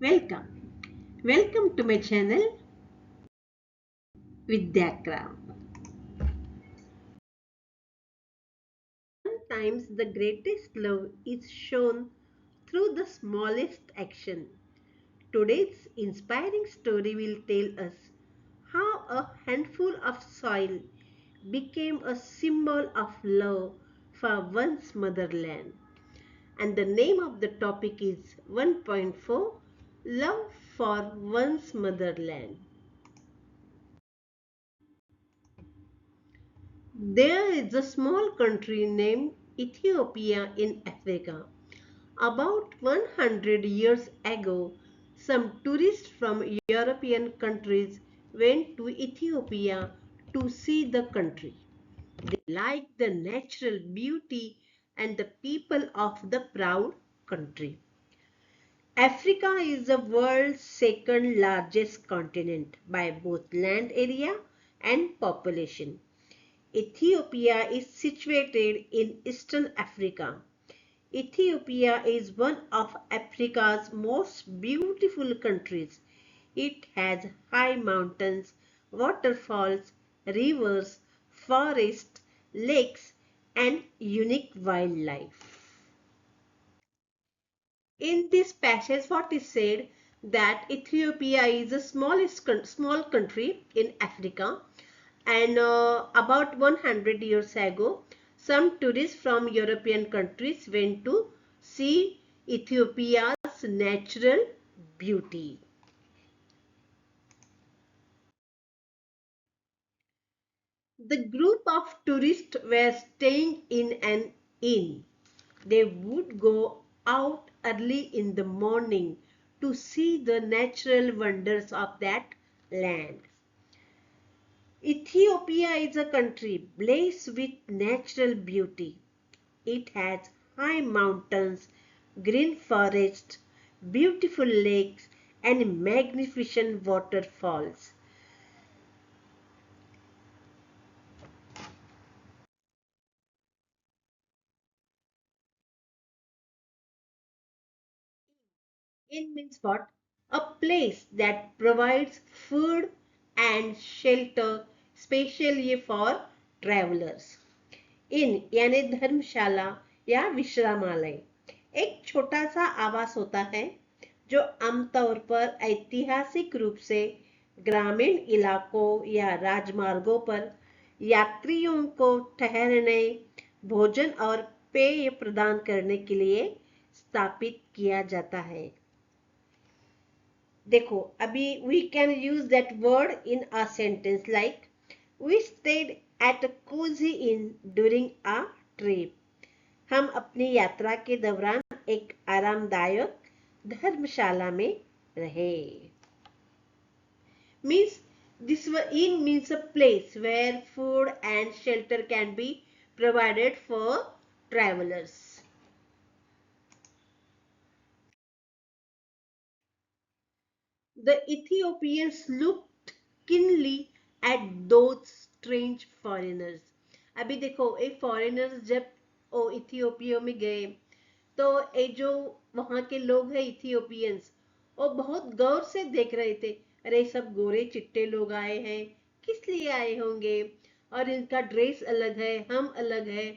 Welcome. Welcome to my channel Vidyakram. Sometimes the greatest love is shown through the smallest action. Today's inspiring story will tell us how a handful of soil became a symbol of love for one's motherland. And the name of the topic is 1.4 Love for One's Motherland. There is a small country named Ethiopia in Africa. About 100 years ago, some tourists from European countries went to Ethiopia to see the country. They liked the natural beauty and the people of the proud country. Africa is the world's second largest continent by both land area and population. Ethiopia is situated in Eastern Africa. Ethiopia is one of Africa's most beautiful countries. It has high mountains, waterfalls, rivers, forests, lakes, and unique wildlife. In this passage, what is said that Ethiopia is the small country in Africa, and about 100 years ago, some tourists from European countries went to see Ethiopia's natural beauty. The group of tourists were staying in an inn. They would go out early in the morning to see the natural wonders of that land. Ethiopia is a country blessed with natural beauty. It has high mountains, green forests, beautiful lakes, and magnificent waterfalls. In means what? A place that provides food and shelter specially for travelers. इन यानी धर्मशाला या विश्रामालय एक छोटा सा आवास होता है जो आमतौर पर ऐतिहासिक रूप से ग्रामीण इलाकों या राजमार्गों पर यात्रियों को ठहरने, भोजन और पेय प्रदान करने के लिए स्थापित किया जाता है. देखो अभी we can use that word in a sentence like we stayed at a cozy inn during a trip. हम अपनी यात्रा के दौरान एक आरामदायक धर्मशाला में रहे. Means this inn means a place where food and shelter can be provided for travelers. The Ethiopians looked keenly at those strange foreigners. अभी देखो एक foreigners जब वो इथियोपिया में गए तो ये जो वहाँ के लोग हैं इथियोपियंस वो बहुत गौर से देख रहे थे. अरे सब गोरे चिट्टे लोग आए हैं, किस लिए आए होंगे, और इनका ड्रेस अलग है, हम अलग है,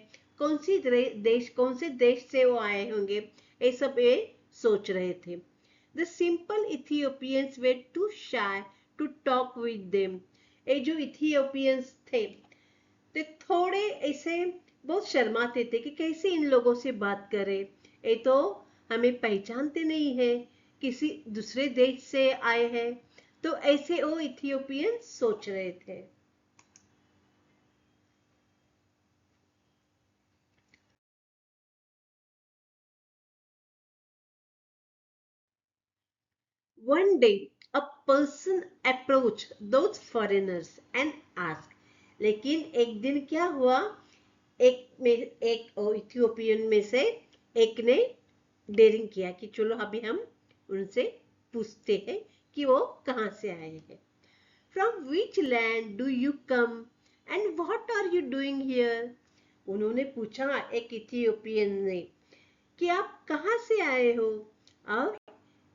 कौन से देश से वो आए होंगे, ये सब ये सोच रहे थे. The simple Ethiopians were too shy to talk with them. ये जो इथियोपियंस थे ते थोड़े ऐसे बहुत शर्माते थे कि कैसे इन लोगों से बात करें. ये तो हमें पहचानते नहीं है, किसी दूसरे देश से आए हैं. तो ऐसे वो इथियोपियंस सोच रहे थे. One day, a person approached those foreigners and asked. लेकिन एक दिन क्या हुआ, एक इथियोपियन में से एक ने डेयरिंग किया कि चलो अभी हम उनसे पूछते हैं कि वो कहाँ से आए हैं. From which land do you come and what are you doing here? उन्होंने पूछा एक इथियोपियन ने कि आप कहाँ से आए हो और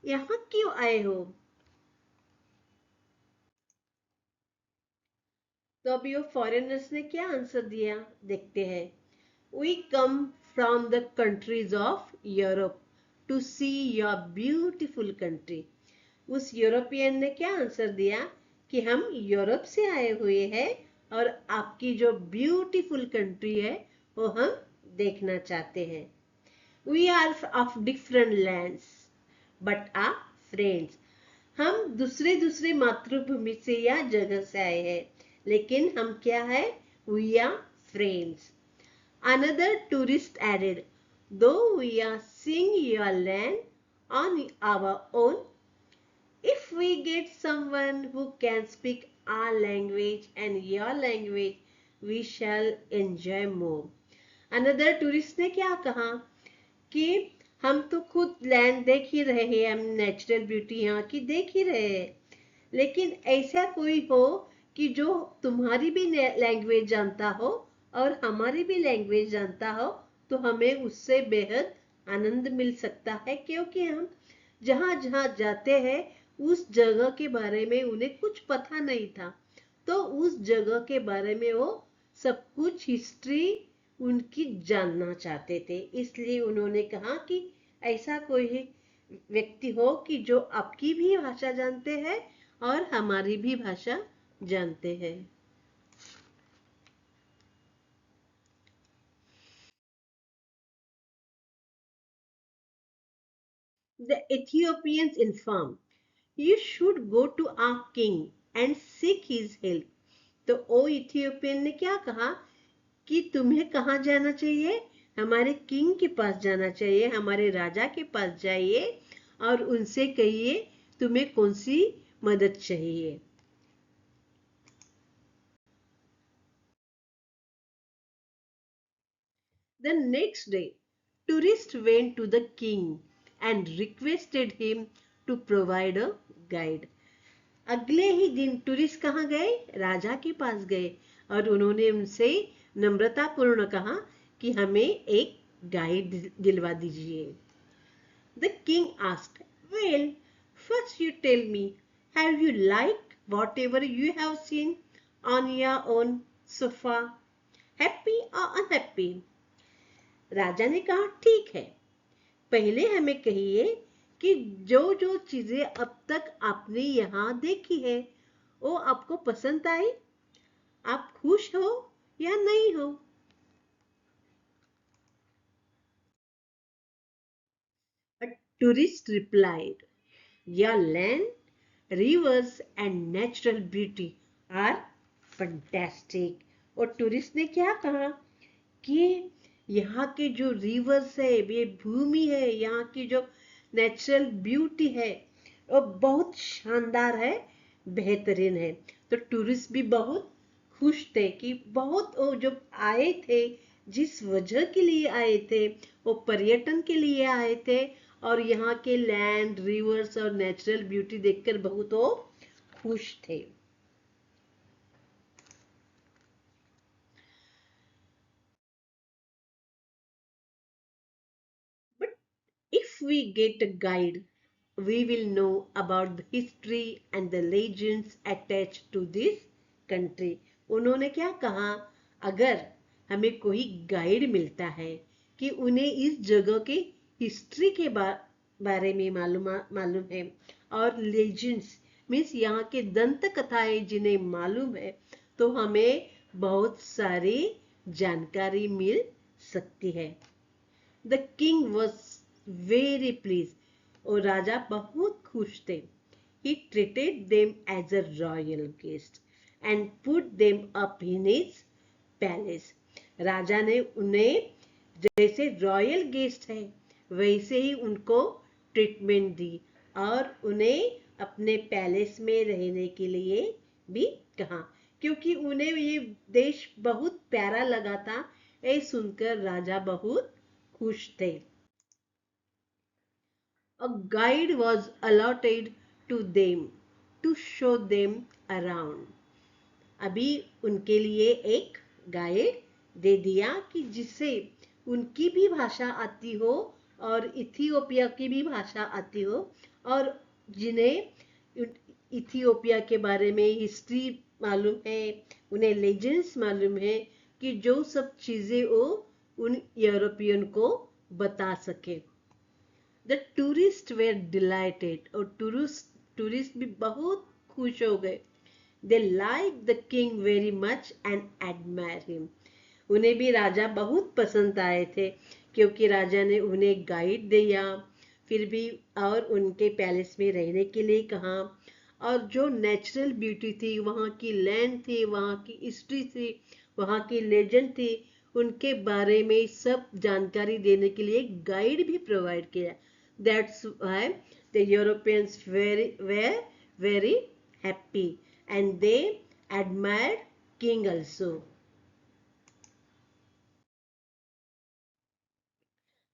यहाँ क्यों आए हो? तो अभी वो फॉरेनर्स ने क्या आंसर दिया, देखते हैं। We come from the countries of Europe to see your beautiful country. उस यूरोपियन ने क्या आंसर दिया कि हम यूरोप से आए हुए हैं और आपकी जो ब्यूटीफुल कंट्री है वो हम देखना चाहते हैं। We are of different lands but are friends. हम दूसरे दूसरे मातृभूमि से या जगह से आए हैं, लेकिन हम क्या है? We are friends. Another tourist added, though we are seeing your land on our own, if we get someone who can speak our language and your language, we shall enjoy more. Another tourist ने क्या कहा कि हम तो खुद land देख ही रहे हैं, हम नेचुरल ब्यूटी यहाँ की देख ही रहे हैं, लेकिन ऐसा कोई हो कि जो तुम्हारी भी लैंग्वेज जानता हो और हमारी भी लैंग्वेज जानता हो, तो हमें उससे बेहद आनंद मिल सकता है, क्योंकि हम जहाँ जहाँ जाते हैं उस जगह के बारे में उन्हें कुछ पता नहीं था, तो उस जगह के बारे में वो सब कुछ हिस्ट्री उनकी जानना चाहते थे। इसलिए उन्होंने कहा कि ऐसा कोई व्यक्ति हो कि जो आपकी भी भाषा जानते हैं और हमारी भी भाषा जानते हैं। The Ethiopians informed, you should go to our king and seek his help. तो ओ इथियोपियन ने क्या कहा कि तुम्हें कहाँ जाना चाहिए? हमारे किंग के पास जाना चाहिए, हमारे राजा के पास जाइए और उनसे कहिए तुम्हें कौन सी मदद चाहिए। The next day, tourists went to the king and requested him to provide a guide. अगले ही दिन टूरिस्ट कहाँ गए? राजा के पास गए और उन्होंने उनसे नम्रतापूर्ण कहा कि हमें एक गाइड दिलवा दीजिए। The king asked, well, first you tell me, have you liked whatever you have seen on your own sofa? Happy or unhappy? राजा ने कहा ठीक है, पहले हमें कहिए कि जो जो चीजें अब तक आपने यहाँ देखी है वो आपको पसंद आई, आप खुश हो या नहीं हो। A tourist replied, your land, rivers and natural beauty are fantastic. और टूरिस्ट ने क्या कहा कि यहाँ के जो रिवर्स है, ये भूमि है, यहाँ की जो नेचुरल ब्यूटी है वो बहुत शानदार है, बेहतरीन है। तो टूरिस्ट भी बहुत खुश थे कि बहुत वो जब आए थे, जिस वजह के लिए आए थे वो पर्यटन के लिए आए थे और यहाँ के लैंड, रिवर्स और नेचुरल ब्यूटी देखकर बहुत वो खुश थे। But if we get a guide, we will know about the history and the legends attached to this country. उन्होंने क्या कहा, अगर हमें कोई गाइड मिलता है कि उन्हें इस जगह के हिस्ट्री के बारे में मालूम है और लेजेंड्स मीन्स यहाँ के दंत कथाएं जिन्हें मालूम है, तो हमें बहुत सारी जानकारी मिल सकती है। The king was very pleased और राजा बहुत खुश थे। He treated them as a royal guest and put them up in his palace. राजा ने उन्हें जैसे रॉयल गेस्ट है वैसे ही उनको ट्रीटमेंट दी और उन्हें अपने पैलेस में रहने के लिए भी कहा, क्योंकि उन्हें ये देश बहुत प्यारा लगा था। ये सुनकर राजा बहुत खुश थे। A guide was allotted to them to show them around. अभी उनके लिए एक गाइड दे दिया कि जिससे उनकी भी भाषा आती हो और इथियोपिया की भी भाषा आती हो और जिन्हें इथियोपिया के बारे में हिस्ट्री मालूम है, उन्हें लेजेंड्स मालूम है, कि जो सब चीजें वो उन यूरोपियन को बता सके। द टूरिस्ट वेर डिलाइटेड, और टूरिस्ट भी बहुत खुश हो गए। They like the king very much and admire him, उन्हें भी राजा बहुत पसंद आए थे, क्योंकि राजा ने उन्हें गाइड दिया, फिर भी और उनके पैलेस में रहने के लिए कहा, और जो नेचुरल ब्यूटी थी, वहाँ की लैंड थी, वहाँ की हिस्ट्री थी, वहाँ की लेजेंड थी, उनके बारे में सब जानकारी देने के लिए गाइड भी प्रोवाइड किया। That's why the Europeans were very happy and they admired king also.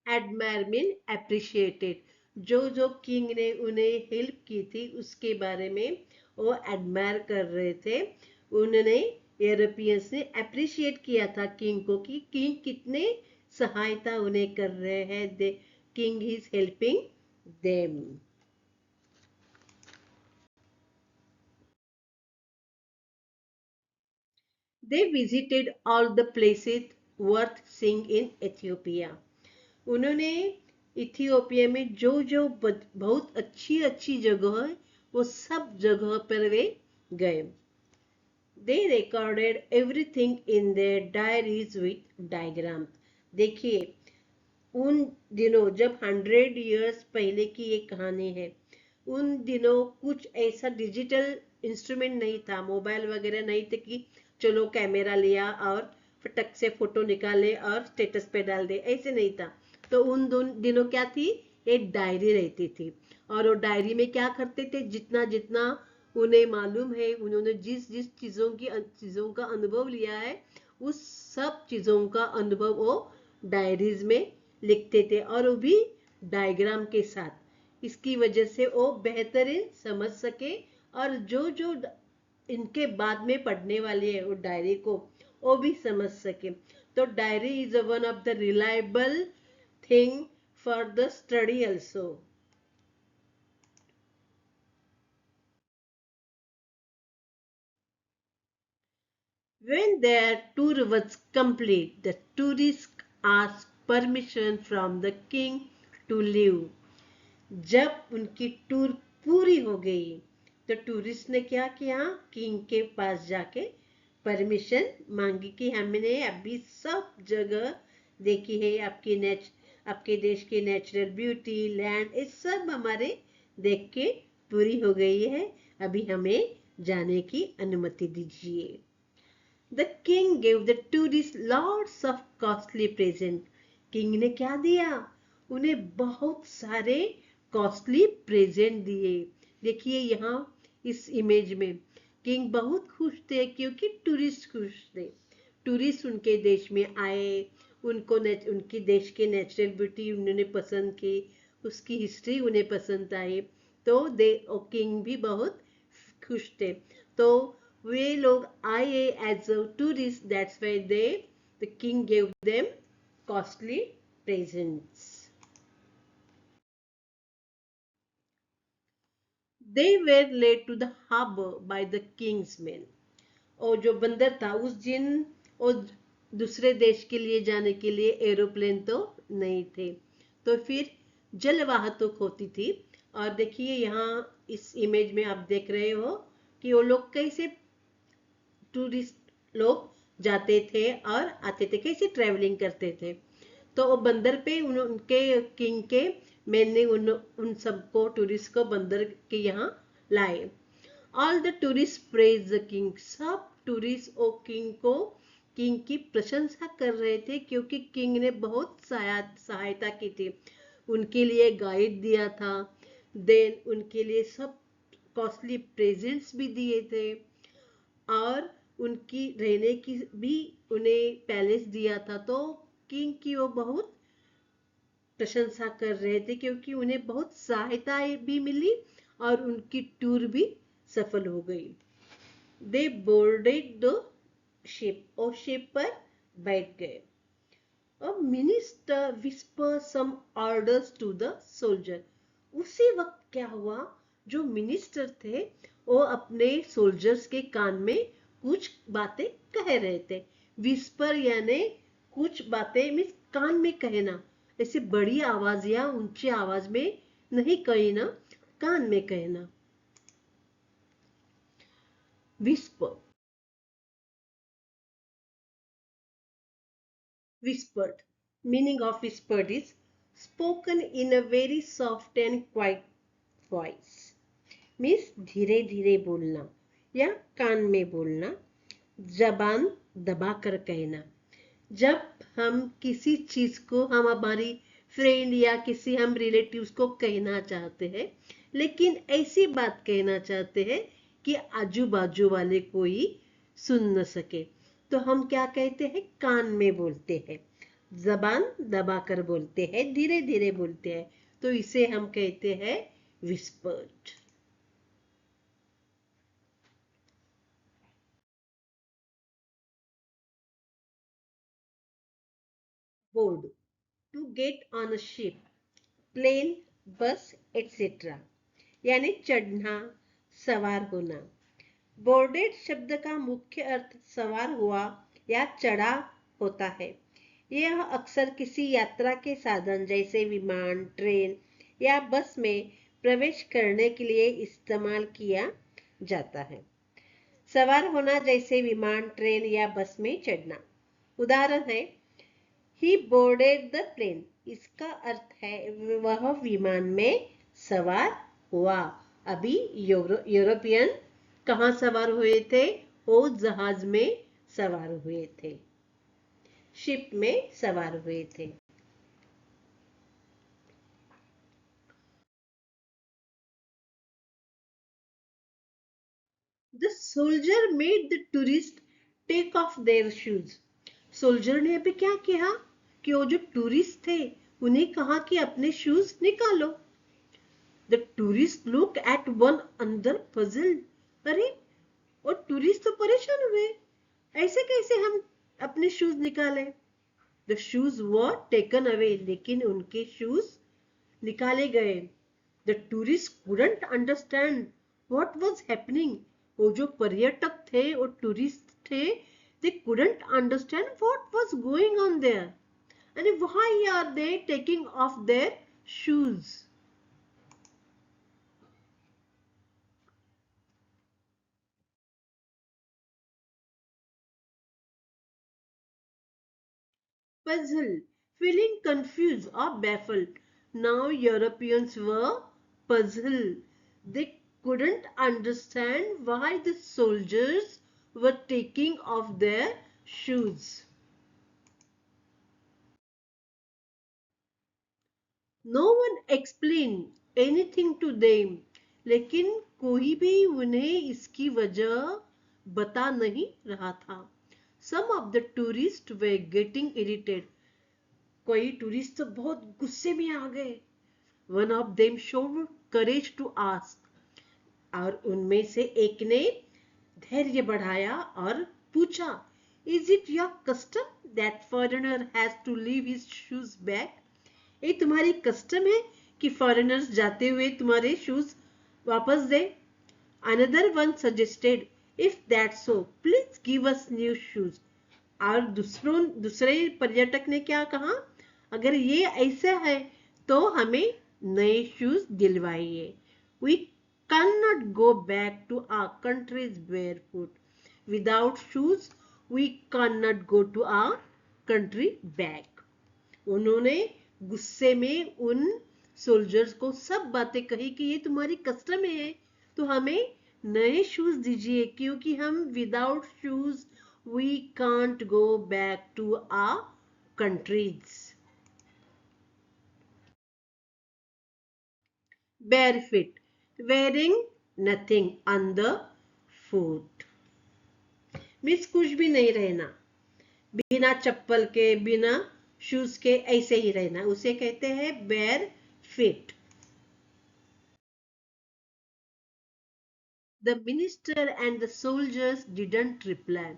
Admire mean appreciated, जो जो किंग ने उन्हें हेल्प की थी उसके बारे में वो एडमायर कर रहे थे। उन्होंने यूरोपियंस ने अप्रिशिएट किया था किंग को, कि किंग कितने सहायता उन्हें कर रहे हैं, the king is helping them. They visited all the places worth seeing in Ethiopia, उन्होंने इथियोपिया में जो जो बहुत अच्छी अच्छी जगह है, वो सब जगह पर वे गए। They recorded everything in their diaries with diagram. देखिए, उन दिनों जब 100 years पहले की एक कहानी है, उन दिनों कुछ ऐसा डिजिटल इंस्ट्रूमेंट नहीं था, मोबाइल वगैरह नहीं थे कि चलो कैमरा लिया और फटक से फोटो निकाले और स्टेटस पे डाल दे, ऐसे नहीं था। तो उन दिनों क्या थी, एक डायरी रहती थी, और वो डायरी में क्या करते थे, जितना जितना उन्हें मालूम है, उन्होंने जिस जिस चीजों का अनुभव लिया है, उस सब चीजों का अनुभव वो डायरीज में लिखते थे, और वो भी डायग्राम के साथ। इसकी वजह से वो बेहतरीन समझ सके, और जो जो इनके बाद में पढ़ने वाले हैं वो डायरी को, वो भी समझ सके। तो diary is one of the reliable thing for the study also. When their tour was complete, the tourists asked permission from the king to leave. जब उनकी टूर पूरी हो गई, तो टूरिस्ट ने क्या किया, किंग के पास जाके परमिशन मांगी कि हमने अभी सब जगह देखी है, आपके देश की नेचुरल ब्यूटी, लैंड, ये सब हमारे देख के पूरी हो गई है, अभी हमें जाने की अनुमति दीजिए। The king gave the tourists lots of costly present. King ने क्या दिया, उन्हें बहुत सारे कॉस्टली प्रेजेंट दिए। देखिए यहाँ इस इमेज में किंग बहुत खुश थे, क्योंकि टूरिस्ट खुश थे। टूरिस्ट उनके देश में आए, उनको उनके देश के नेचुरल ब्यूटी उन्होंने पसंद की, उसकी हिस्ट्री उन्हें पसंद आई, तो किंग भी बहुत खुश थे। तो वे लोग आए as a tourist, that's why the king give them costly presents. They were led to the harbour by the king's man, और जो बंदर था उस दिन, और दूसरे देश के लिए जाने के लिए एरोप्लेन तो नहीं थे, तो फिर जलवाहतुक होती थी। और देखिए यहाँ इस इमेज में आप देख रहे हो कि वो लोग कैसे, टूरिस्ट लोग जाते थे और आते थे, कैसे ट्रेवलिंग करते थे। तो वो बंदर पे उनके किंग के मैन ने उन सबको, टूरिस्ट को बंदर के यहाँ लाए। All the tourist praise the king, सब टूरिस्ट ओ किंग को, किंग की प्रशंसा कर रहे थे, क्योंकि किंग ने बहुत सहायता की थी, उनके लिए गाइड दिया था, देन उनके लिए सब कॉस्टली प्रेजेंट्स भी दिए थे, और उनकी रहने की भी उन्हें पैलेस दिया था। तो किंग की वो बहुत प्रशंसा कर रहे थे, क्योंकि उन्हें बहुत सहायता भी मिली और उनकी टूर भी सफल हो गई। दे बोर्डेड द शिप, और शिप पर बैठ गए। A minister whispered some orders to the soldier, उसी वक्त क्या हुआ, जो मिनिस्टर थे वो अपने सोल्जर्स के कान में कुछ बातें कह रहे थे। विस्पर यानी कुछ बातें मीन्स कान में कहना, ऐसे बड़ी आवाज या ऊंची आवाज में नहीं कहना, कान में कहना। Whisper, whispered. Meaning of whispered is spoken in a very soft and quiet voice. Means धीरे धीरे बोलना या कान में बोलना, जबान दबा कर कहना। जब हम किसी चीज को हम हमारी फ्रेंड या किसी हम रिलेटिव्स को कहना चाहते हैं, लेकिन ऐसी बात कहना चाहते हैं कि आजू बाजू वाले कोई सुन न सके, तो हम क्या कहते हैं, कान में बोलते हैं, जबान दबाकर बोलते हैं, धीरे धीरे बोलते हैं, तो इसे हम कहते हैं whispered. Board, to get on a ship, plane, bus etcetera, यानी चढ़ना, सवार होना। बोर्डेड शब्द का मुख्य अर्थ सवार हुआ या चढ़ा होता है। यह अक्सर किसी यात्रा के साधन जैसे विमान, ट्रेन या बस में प्रवेश करने के लिए इस्तेमाल किया जाता है। सवार होना जैसे विमान, ट्रेन या बस में चढ़ना। उदाहरण है, ही बोर्डेड द प्लेन, इसका अर्थ है वह विमान में सवार हुआ। अभी यूरोपियन कहाँ सवार हुए थे, वो जहाज में सवार हुए थे, शिप में सवार हुए थे। The soldier made the tourist take off their shoes. Soldier ने अभी क्या किया कि वो जो टूरिस्ट थे उन्हें कहा कि अपने शूज निकालो। The tourist look at one अंदर पजल्ड। अरे, और टूरिस्ट तो परेशान हुए, ऐसे कैसे हम अपने शूज निकाले। The shoes were taken away, लेकिन उनके शूज निकाले गए। The tourist couldn't understand what was happening. वो जो पर्यटक थे और टूरिस्ट थे, they couldn't understand what was going on there and why are they taking off their shoes. Puzzled, feeling confused or baffled. Now Europeans were puzzled. They couldn't understand why the soldiers were taking off their shoes. No one explained anything to them. लेकिन कोई भी उन्हें इसकी वजह बता नहीं रहा था. Some of the tourists were getting irritated. कोई टूरिस्ट तो बहुत गुस्से में आ गए. One of them showed courage to ask. और उनमें से एक ने धैर्य बढ़ाया और पूछा, Is it your custom that foreigner has to leave his shoes back? ये तुम्हारी कस्टम है कि फॉरेनर्स जाते हुए तुम्हारे शूज वापस दे? Another one suggested, if that's so, please give us new shoes. और दूसरे पर्यटक ने क्या कहा, अगर ये ऐसा है तो हमें नए shoes दिलवाइए. We cannot go back to our countries barefoot. Without shoes, we cannot go to our country back. उन्होंने गुस्से में उन सोल्जर्स को सब बातें कही कि ये तुम्हारी कस्टम है तो हमें नए शूज दीजिए, क्योंकि हम without shoes we can't go back to our countries. Barefoot, wearing nothing on the foot. Means कुछ भी नहीं रहना, बिना चप्पल के, बिना शूज के ऐसे ही रहना, उसे कहते हैं barefoot. The minister and the soldiers didn't reply.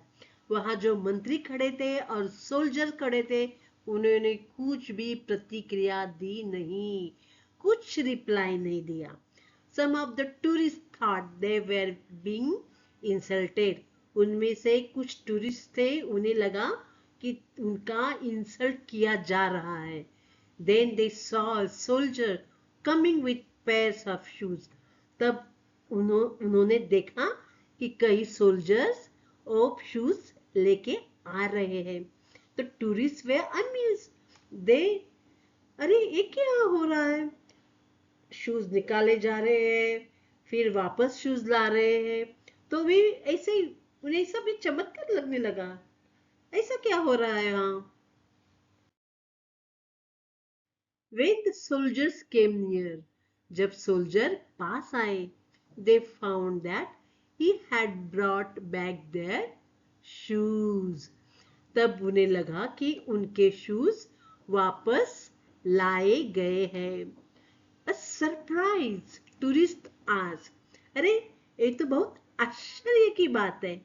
वहां जो मंत्री खड़े थे और सोल्जर खड़े थे, उन्होंने कुछ भी प्रतिक्रिया दी नहीं. कुछ रिप्लाई नहीं दिया। Some of the tourists thought they were being insulted. उनमें से कुछ टूरिस्ट थे, उन्हें लगा कि उनका इंसल्ट किया जा रहा है। Then they saw a soldier coming with pairs of shoes. तब उन्होंने देखा कि कई सोल्जर्स और शूज लेके आ रहे हैं। तो टूरिस्ट वे अम्यूज्ड। दे, अरे ये क्या हो रहा है? शूज निकाले जा रहे हैं, फिर वापस शूज ला रहे हैं। तो वे ऐसे ही, उन्हें सब भी चमत्कार लगने लगा। ऐसा क्या हो रहा है यहाँ? When the soldiers came near, जब सोल्जर पास आए, they found that he had brought back their shoes. तब उन्हें लगा कि उनके शूज वापस लाए गए हैं। A surprise, tourist asked. अरे ये तो बहुत आश्चर्य की बात है।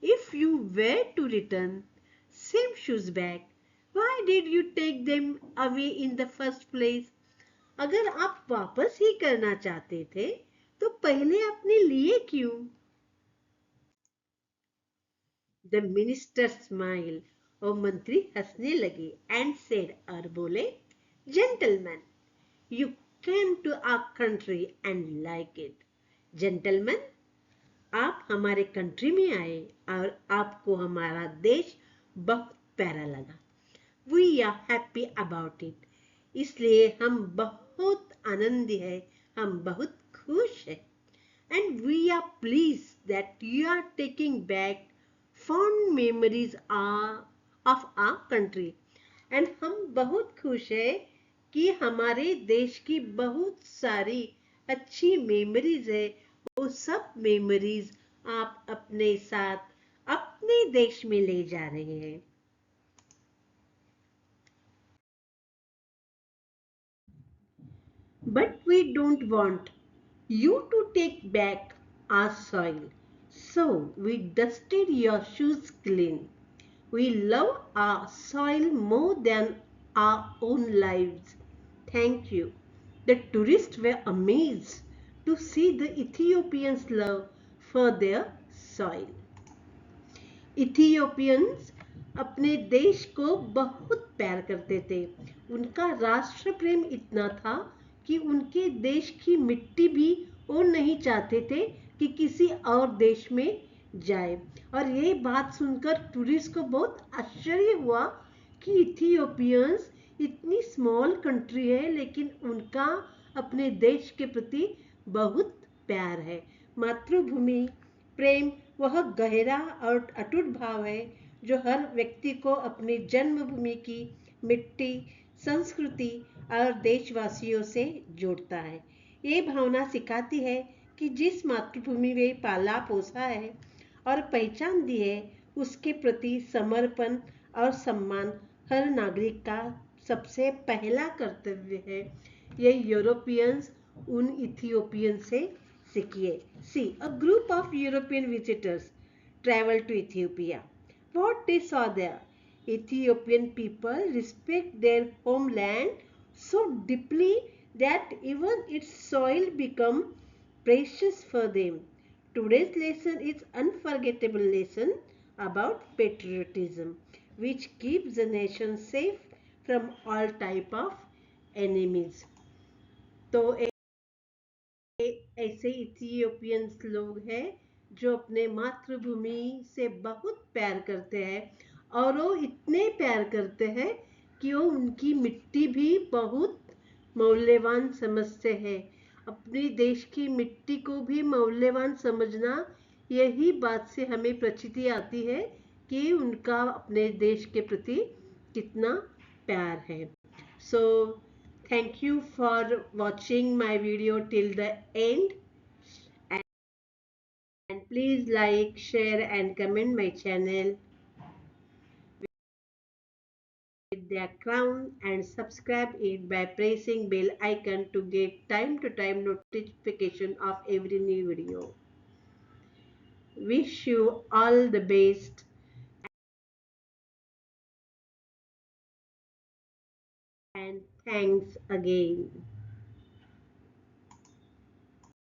If you were to return same shoes back, why did you take them away in the first place? अगर आप वापस ही करना चाहते थे तो पहले आपने लिए क्यों? The minister smiled, और मंत्री हंसने लगे and said, और बोले, gentlemen, you came to our country and like it. Gentlemen, आप हमारे कंट्री में आए और आपको हमारा देश बहुत प्यारा लगा। We are happy about it. इसलिए हम बहुत आनंदी है, हम बहुत खुश है। And we are pleased that you are taking back fond memories of our country. And हम बहुत खुश है कि हमारे देश की बहुत सारी अच्छी मेमोरीज है। वो सब मेमोरीज आप अपने साथ अपने देश में ले जा रहे हैं। But we don't want you to take back our soil. So we dusted your shoes clean. We love our soil more than our own lives. Thank you. The tourists were amazed to see the Ethiopians' love for their soil. इथियोपियंस अपने देश को बहुत प्यार करते थे। उनका राष्ट्र प्रेम इतना था कि उनके देश की मिट्टी भी वो नहीं चाहते थे कि किसी और देश में जाए। और ये बात सुनकर टूरिस्ट को बहुत आश्चर्य हुआ कि इथियोपियंस इतनी स्मॉल कंट्री है लेकिन उनका अपने देश के प्रति बहुत प्यार है। मातृभूमि प्रेम वह गहरा और अटूट भाव है जो हर व्यक्ति को अपनी जन्मभूमि की मिट्टी, संस्कृति और देशवासियों से जोड़ता है। ये भावना सिखाती है कि जिस मातृभूमि में पाला पोसा है और पहचान दी है, उसके प्रति समर्पण और सम्मान हर नागरिक का सबसे पहला कर्तव्य है। ये यूरोपियंस उन इथियोपियन से सीखिए। See, a group of European visitors traveled to Ethiopia. What they saw there? Ethiopian people respect their homeland so deeply that even its soil become precious for them. Today's lesson is unforgettable lesson about patriotism, which keeps the nation safe from all type of enemies. तो ऐसे इथियोपियंस लोग हैं जो अपने मातृभूमि से बहुत प्यार करते हैं और वो इतने प्यार करते हैं कि वो उनकी मिट्टी भी बहुत मूल्यवान समझते हैं। अपने देश की मिट्टी को भी मूल्यवान समझना, यही बात से हमें प्रचिति आती है कि उनका अपने देश के प्रति कितना प्यार है। So thank you for watching my video till the end, and please like, share and comment my channel with the crown and subscribe it by pressing bell icon to get time to time notification of every new video. Wish you all the best and thanks again.